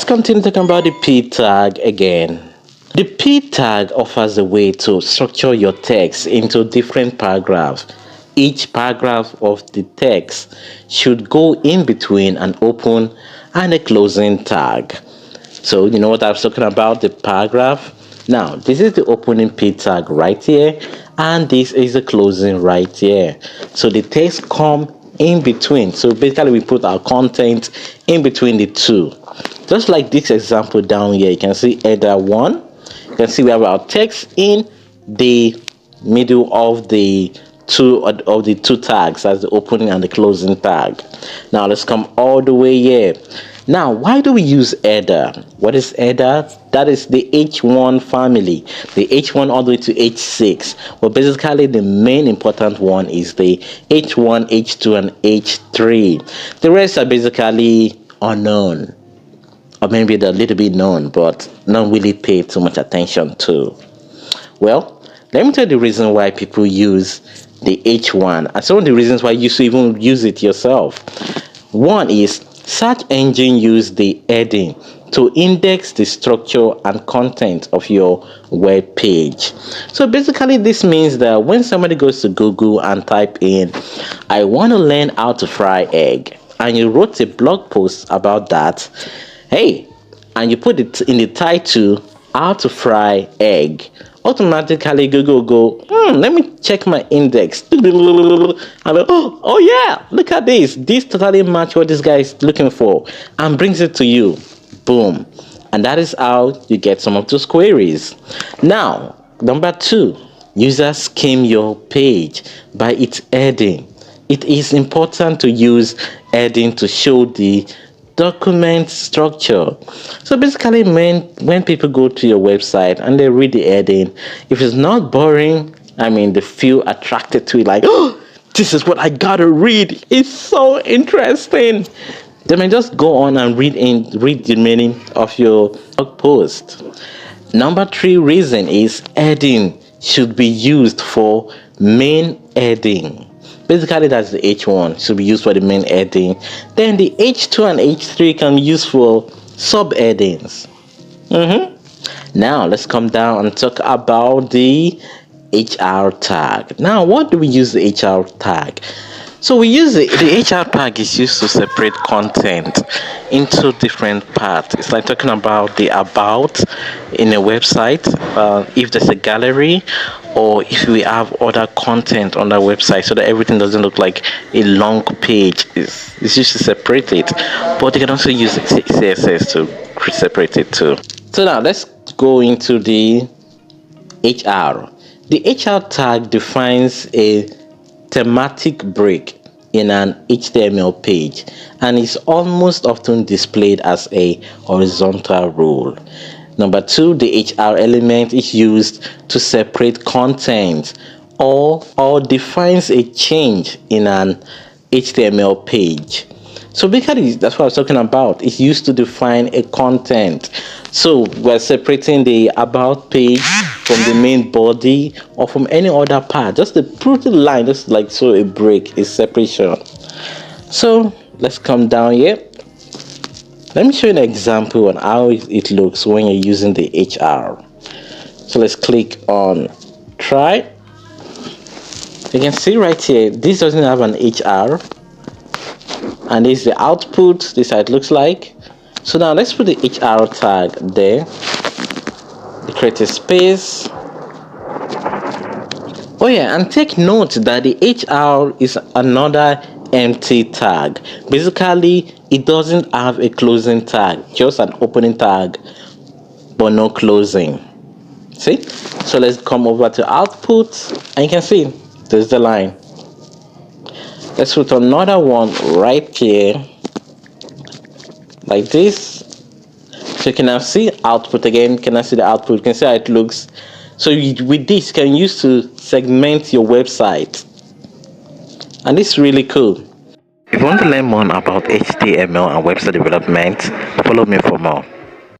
continue talking about the P tag again. The P tag offers a way to structure your text into different paragraphs. Each paragraph of the text should go in between an open and a closing tag. So you know what I was talking about, the paragraph? Now, this is the opening P tag right here, and this is the closing right here. So the text come in between. So basically we put our content in between the two. Just like this example down here, you can see header 1. You can see we have our text in the middle of the two tags, as the opening and the closing tag. Now let's come all the way here. Now, why do we use header? What is header? That is the H1 family, the H1 all the way to H6. But basically the main important one is the H1, H2, and H3. The rest are basically unknown, or maybe they're a little bit known, but not really pay too much attention to. Well, let me tell you the reason why people use the H1 and some of the reasons why you should even use it yourself. One is search engine use the heading to index the structure and content of your web page. So basically this means that when somebody goes to Google and type in, I want to learn how to fry egg, and you wrote a blog post about that, hey, and you put it in the title, how to fry egg, automatically Google go, let me check my index. And oh yeah, look at this totally match what this guy is looking for, and brings it to you. Boom. And that is how you get some of those queries. Now, number 2, users skim your page by its heading. It is important to use heading to show the document structure. So basically when people go to your website and they read the heading, if it's not boring, I mean, they feel attracted to it, like, oh, this is what I gotta read, it's so interesting, they may just go on and read the meaning of your blog post. Number 3 reason is heading should be used for main heading. Basically, that's the H1 should be used for the main heading. Then the H2 and H3 can be used for subheadings. Now let's come down and talk about the HR tag. Now, what do we use the HR tag? So we use the HR tag is used to separate content into different parts. It's like talking about the about in a website, if there's a gallery, or if we have other content on the website, so that everything doesn't look like a long page. It's used to separate it, but you can also use CSS to separate it too. So now let's go into the HR. The HR tag defines a thematic break in an HTML page and is almost often displayed as a horizontal rule. Number 2, the HR element is used to separate content or defines a change in an HTML page. So because that's what I was talking about, it's used to define a content. So we're separating the about page from the main body or from any other part. Just the pretty line, just like so a break, a separation. So let's come down here. Let me show you an example on how it looks when you're using the HR. So let's click on try. You can see right here, this doesn't have an HR. And this is the output, this is how it looks like. So now let's put the HR tag there. Create a space. Oh yeah, and take note that the HR is another empty tag. Basically, it doesn't have a closing tag, just an opening tag, but no closing. See? So let's come over to output, and you can see there's the line. Let's put another one right here, like this. So you can now see output again. Can I see the output? You can see how it looks. So with this, you can use to segment your website, and it's really cool. If you want to learn more about HTML and website development, follow me for more.